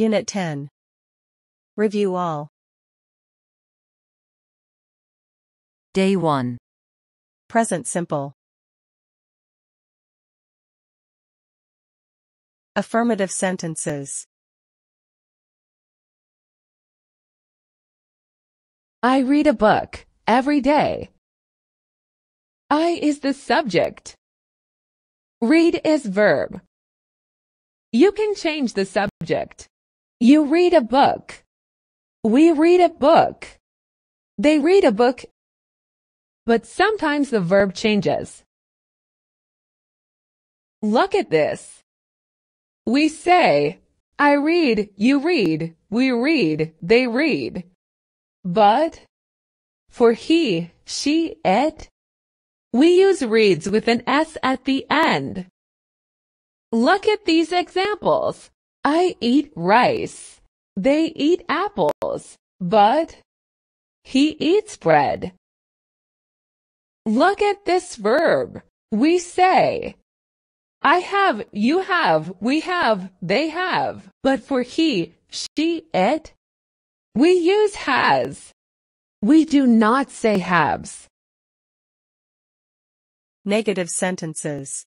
Unit 10. Review all. Day 1. Present simple. Affirmative sentences. I read a book every day. I is the subject. Read is verb. You can change the subject. You read a book. We read a book. They read a book. But sometimes the verb changes. Look at this. We say, I read, you read, we read, they read. But for he, she, it, we use reads with an S at the end. Look at these examples. I eat rice. They eat apples. But he eats bread. Look at this verb. We say, I have, you have, we have, they have. But for he, she, it, we use has. We do not say haves. Negative sentences.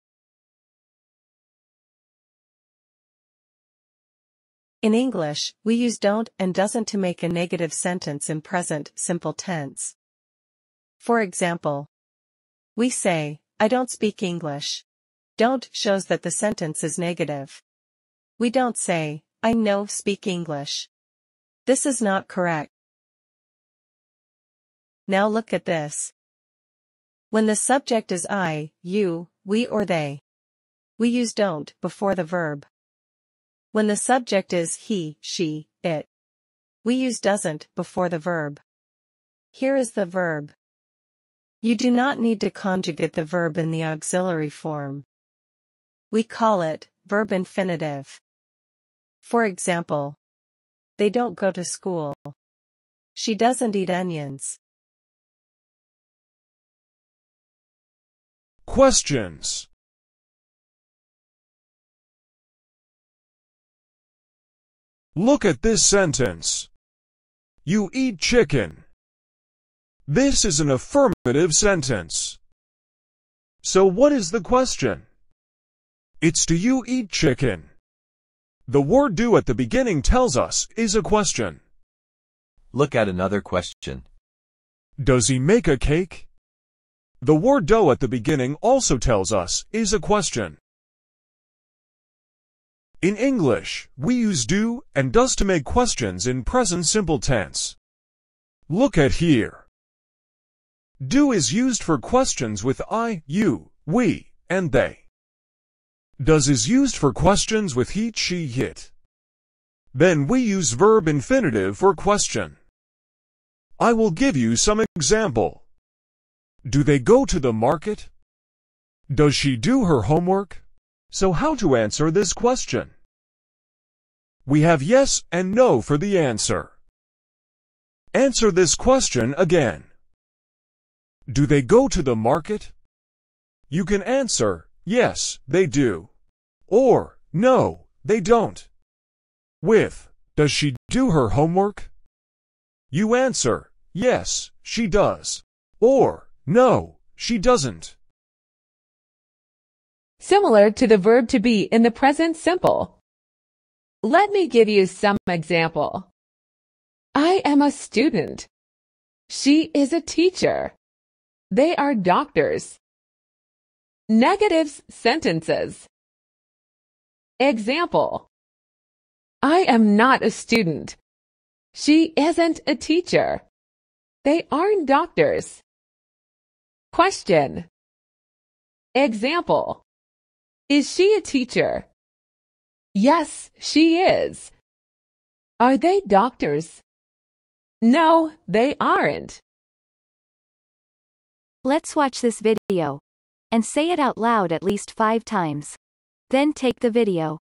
In English, we use don't and doesn't to make a negative sentence in present simple tense. For example, we say, I don't speak English. Don't shows that the sentence is negative. We don't say, I no speak English. This is not correct. Now look at this. When the subject is I, you, we or they, we use don't before the verb. When the subject is he, she, it, we use doesn't before the verb. Here is the verb. You do not need to conjugate the verb in the auxiliary form. We call it verb infinitive. For example, they don't go to school. She doesn't eat onions. Questions. Look at this sentence. You eat chicken. This is an affirmative sentence. So what is the question? It's do you eat chicken? The word do at the beginning tells us is a question. Look at another question. Does he make a cake? The word dough at the beginning also tells us is a question. In English, we use do and does to make questions in present simple tense. Look at here. Do is used for questions with I, you, we, and they. Does is used for questions with he, she, it. Then we use verb infinitive for question. I will give you some example. Do they go to the market? Does she do her homework? So how to answer this question? We have yes and no for the answer. Answer this question again. Do they go to the market? You can answer, yes, they do. Or, no, they don't. With, does she do her homework? You answer, yes, she does. Or, no, she doesn't. Similar to the verb to be in the present simple. Let me give you some example. I am a student. She is a teacher. They are doctors. Negative sentences. Example. I am not a student. She isn't a teacher. They aren't doctors. Question. Example. Is she a teacher? Yes, she is. Are they doctors? No, they aren't. Let's watch this video and say it out loud at least 5 times. Then take the video.